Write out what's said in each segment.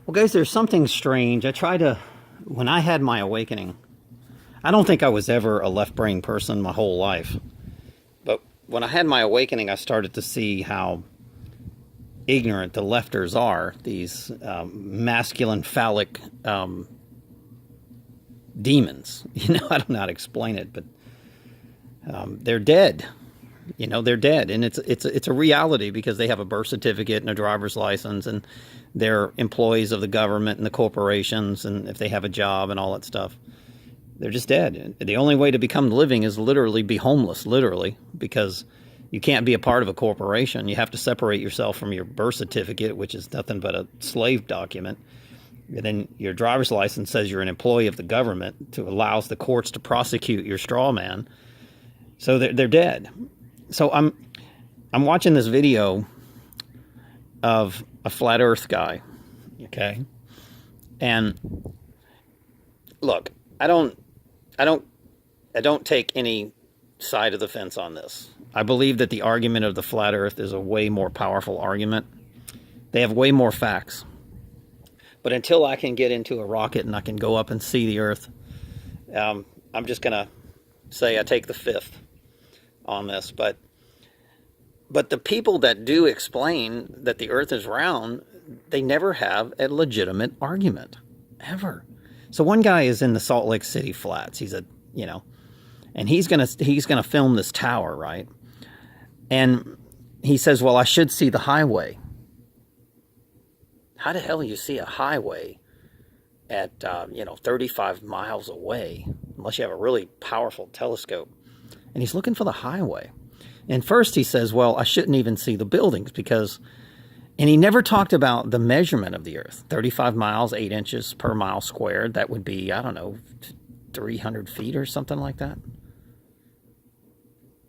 Well, guys, there's something strange. When I had my awakening, I don't think I was ever a left brain person my whole life. But when I had my awakening, I started to see how ignorant the lefters are, these masculine phallic demons. I don't know how to explain it, but they're dead. They're dead, and it's a reality because they have a birth certificate and a driver's license, and they're employees of the government and the corporations, and if they have a job and all that stuff, they're just dead. The only way to become living is literally be homeless, literally, because you can't be a part of a corporation. You have to separate yourself from your birth certificate, which is nothing but a slave document. And then your driver's license says you're an employee of the government, to allows the courts to prosecute your straw man. So they're dead. So I'm watching this video of a flat Earth guy, okay? And look, I don't take any side of the fence on this. I believe that the argument of the flat Earth is a way more powerful argument. They have way more facts. But until I can get into a rocket and I can go up and see the Earth, I'm just gonna say I take the fifth on this. But the people that do explain that the Earth is round, they never have a legitimate argument, ever. So one guy is in the Salt Lake City flats. And he's gonna film this tower, right? And he says, well, I should see the highway. How the hell do you see a highway at 35 miles away, unless you have a really powerful telescope? And he's looking for the highway. And first he says, well, I shouldn't even see the buildings and he never talked about the measurement of the Earth. 35 miles, 8 inches per mile squared. That would be, I don't know, 300 feet or something like that.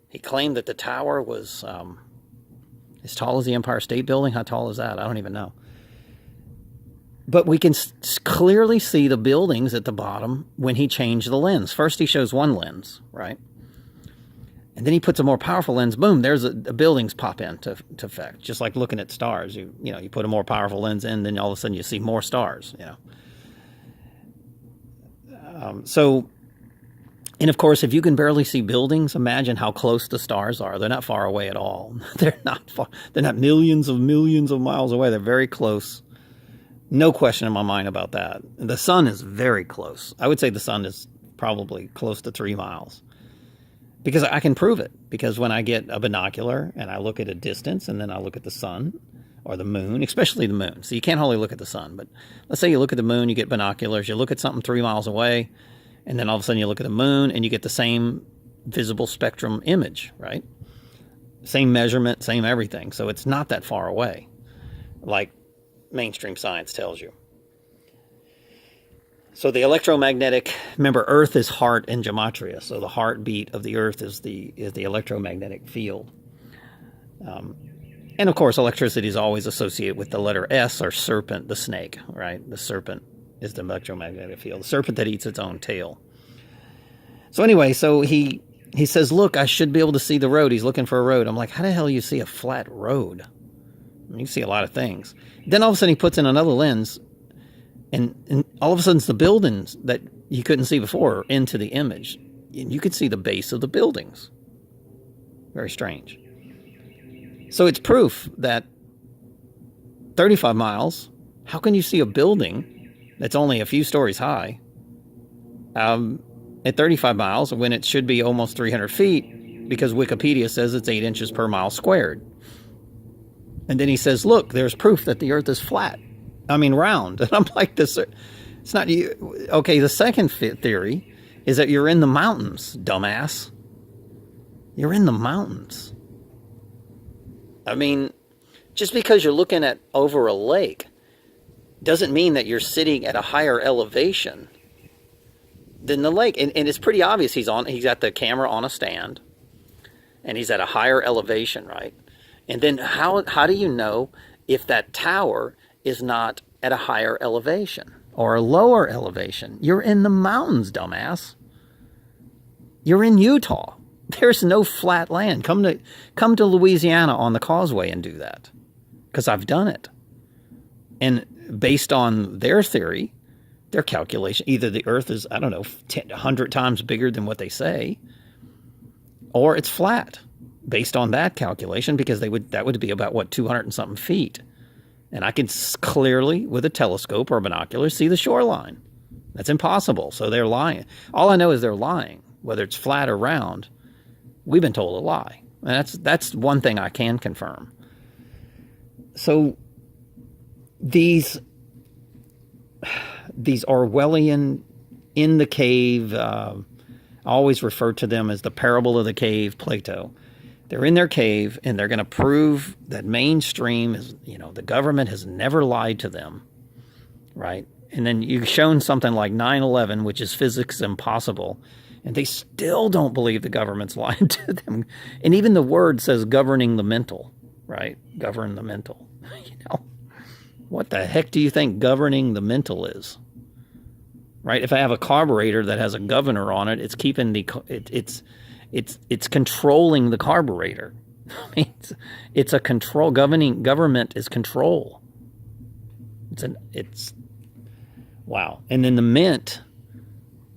He claimed that the tower was as tall as the Empire State Building. How tall is that? I don't even know. But we can clearly see the buildings at the bottom when he changed the lens. First he shows one lens, right? And then he puts a more powerful lens. Boom, there's the buildings pop into effect. Just like looking at stars. You put a more powerful lens in, then all of a sudden you see more stars, and of course, if you can barely see buildings, imagine how close the stars are. They're not far away at all. They're not far. They're not millions of miles away. They're very close. No question in my mind about that. The sun is very close. I would say the sun is probably close to 3 miles. Because I can prove it. Because when I get a binocular and I look at a distance and then I look at the sun or the moon, especially the moon. So you can't only look at the sun. But let's say you look at the moon, you get binoculars, you look at something 3 miles away, and then all of a sudden you look at the moon and you get the same visible spectrum image, right? Same measurement, same everything. So it's not that far away, like mainstream science tells you. So the electromagnetic, remember, Earth is heart in gematria. So the heartbeat of the Earth is the electromagnetic field. And of course, electricity is always associated with the letter S, or serpent, the snake, right? The serpent is the electromagnetic field. The serpent that eats its own tail. So anyway, so he says, look, I should be able to see the road. He's looking for a road. I'm like, how the hell do you see a flat road? I mean, you can see a lot of things. Then all of a sudden he puts in another lens, and all of a sudden it's the buildings that you couldn't see before into the image. And you could see the base of the buildings. Very strange. So it's proof that 35 miles, how can you see a building that's only a few stories high at 35 miles when it should be almost 300 feet, because Wikipedia says it's 8 inches per mile squared. And then he says, look, there's proof that the Earth is round. And I'm like, it's not you. Okay, the second theory is that you're in the mountains, dumbass. You're in the mountains. I mean, just because you're looking at over a lake doesn't mean that you're sitting at a higher elevation than the lake. And it's pretty obvious he's got the camera on a stand and he's at a higher elevation, right? And then how do you know if that tower is not at a higher elevation or a lower elevation? You're in the mountains, dumbass. You're in Utah. There's no flat land. Come to Louisiana on the Causeway and do that, because I've done it. And based on their theory, their calculation, either the Earth is, I don't know, 100 times bigger than what they say, or it's flat based on that calculation, because that would be about, what, 200 and something feet. And I can clearly, with a telescope or binoculars, see the shoreline. That's impossible. So they're lying. All I know is they're lying. Whether it's flat or round, we've been told a lie. And that's one thing I can confirm. So these Orwellian, in the cave, I always refer to them as the parable of the cave, Plato. They're in their cave, and they're going to prove that mainstream is, the government has never lied to them, right? And then you've shown something like 9/11, which is physics impossible, and they still don't believe the government's lying to them. And even the word says governing the mental, right? Govern the mental. What the heck do you think governing the mental is? Right? If I have a carburetor that has a governor on it, it's keeping it's controlling the carburetor. I mean, it's a control. Government is control. It's wow. And then the mint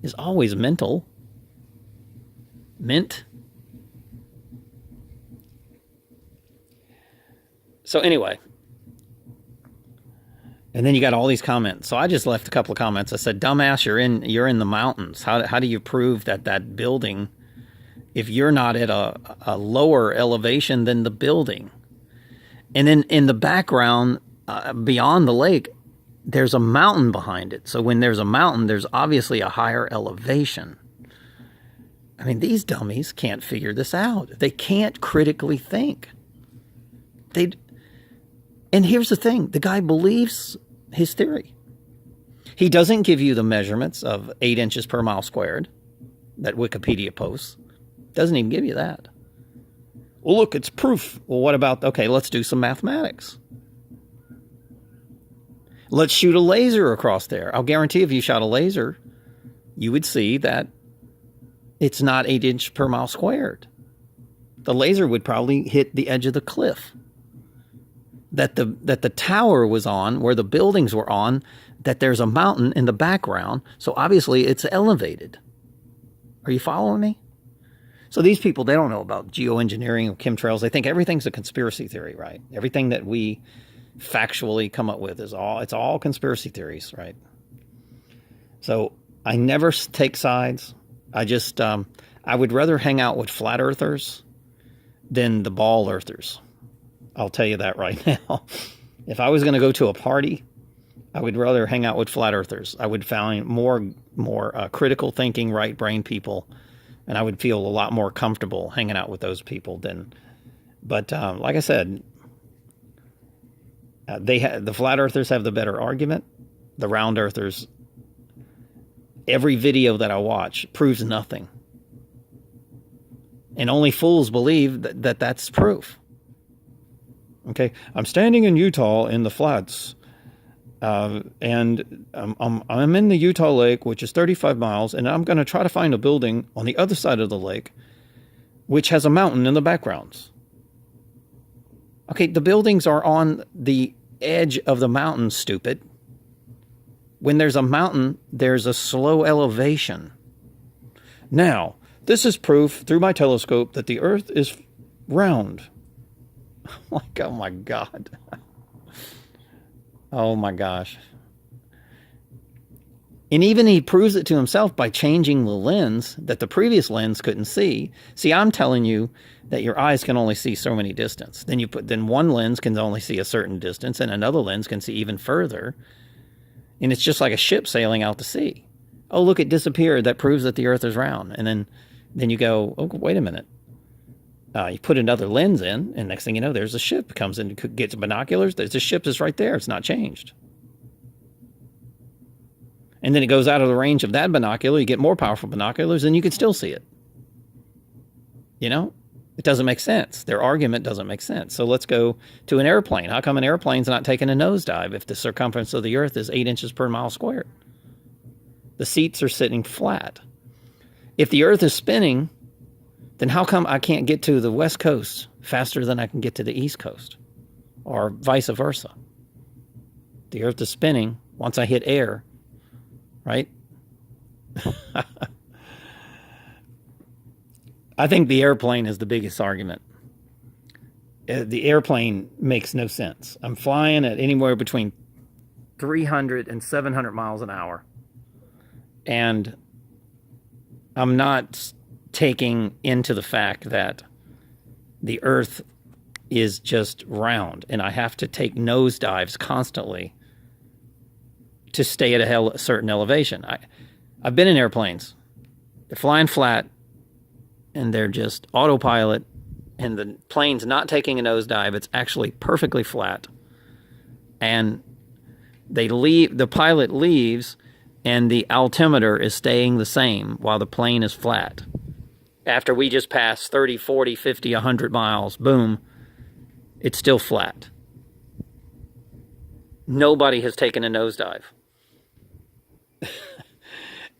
is always mental. Mint. So anyway, and then you got all these comments. So I just left a couple of comments. I said, "Dumbass, you're in the mountains. How do you prove that building, if you're not at a lower elevation than the building?" And then in the background, beyond the lake, there's a mountain behind it. So when there's a mountain, there's obviously a higher elevation. I mean, these dummies can't figure this out. They can't critically think. And here's the thing. The guy believes his theory. He doesn't give you the measurements of 8 inches per mile squared that Wikipedia posts. Doesn't even give you that. Well, look, it's proof. Well, what about, okay, let's do some mathematics. Let's shoot a laser across there. I'll guarantee if you shot a laser, you would see that it's not 8 inches per mile squared. The laser would probably hit the edge of the cliff that the tower was on, where the buildings were on, that there's a mountain in the background. So obviously it's elevated. Are you following me? So these people, they don't know about geoengineering or chemtrails. They think everything's a conspiracy theory, right? Everything that we factually come up with it's all conspiracy theories, right? So I never take sides. I just, I would rather hang out with flat earthers than the ball earthers. I'll tell you that right now. If I was going to go to a party, I would rather hang out with flat earthers. I would find more critical thinking, right brain people, and I would feel a lot more comfortable hanging out with those people than. But like I said, the flat earthers have the better argument. The round earthers, every video that I watch proves nothing, and only fools believe that that's proof. Okay, I'm standing in Utah in the flats, and I'm in the Utah Lake, which is 35 miles, and I'm going to try to find a building on the other side of the lake, which has a mountain in the backgrounds. Okay, the buildings are on the edge of the mountain, stupid. When there's a mountain, there's a slow elevation. Now, this is proof through my telescope that the Earth is round. Like, oh my God. Oh my gosh. And even he proves it to himself by changing the lens that the previous lens couldn't see. See, I'm telling you that your eyes can only see so many distance. Then one lens can only see a certain distance, and another lens can see even further. And it's just like a ship sailing out to sea. Oh, look, it disappeared. That proves that the Earth is round. And then you go, oh, wait a minute. You put another lens in, and next thing you know, there's a ship. Comes in, gets binoculars. The ship is right there. It's not changed. And then it goes out of the range of that binocular. You get more powerful binoculars, and you can still see it. You know? It doesn't make sense. Their argument doesn't make sense. So let's go to an airplane. How come an airplane's not taking a nosedive if the circumference of the Earth is 8 inches per mile squared? The seats are sitting flat. If the Earth is spinning, then how come I can't get to the West Coast faster than I can get to the East Coast? Or vice versa? The Earth is spinning once I hit air, right? I think the airplane is the biggest argument. The airplane makes no sense. I'm flying at anywhere between 300 and 700 miles an hour. And I'm not taking into the fact that the Earth is just round and I have to take nosedives constantly to stay at a certain elevation. I've been in airplanes. They're flying flat and they're just autopilot and the plane's not taking a nosedive. It's actually perfectly flat. And the pilot leaves and the altimeter is staying the same while the plane is flat. After we just pass 30, 40, 50, 100 miles, boom, it's still flat. Nobody has taken a nosedive.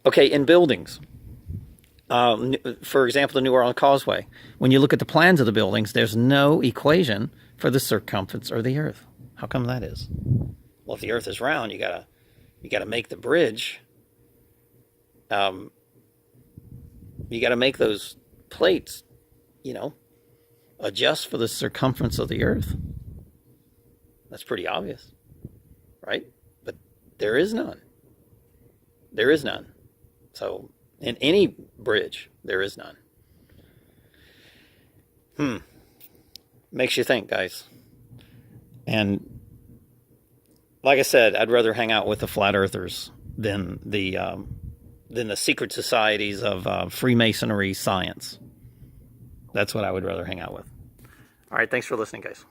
Okay, in buildings, for example, the New Orleans Causeway, when you look at the plans of the buildings, there's no equation for the circumference of the Earth. How come that is? Well, if the Earth is round, you gotta make the bridge. You gotta make those plates, adjust for the circumference of the Earth. That's pretty obvious, right? But there is none. There is none. So in any bridge, there is none. Makes you think, guys. And like I said, I'd rather hang out with the flat earthers than the secret societies of Freemasonry science. That's what I would rather hang out with. All right, thanks for listening, guys.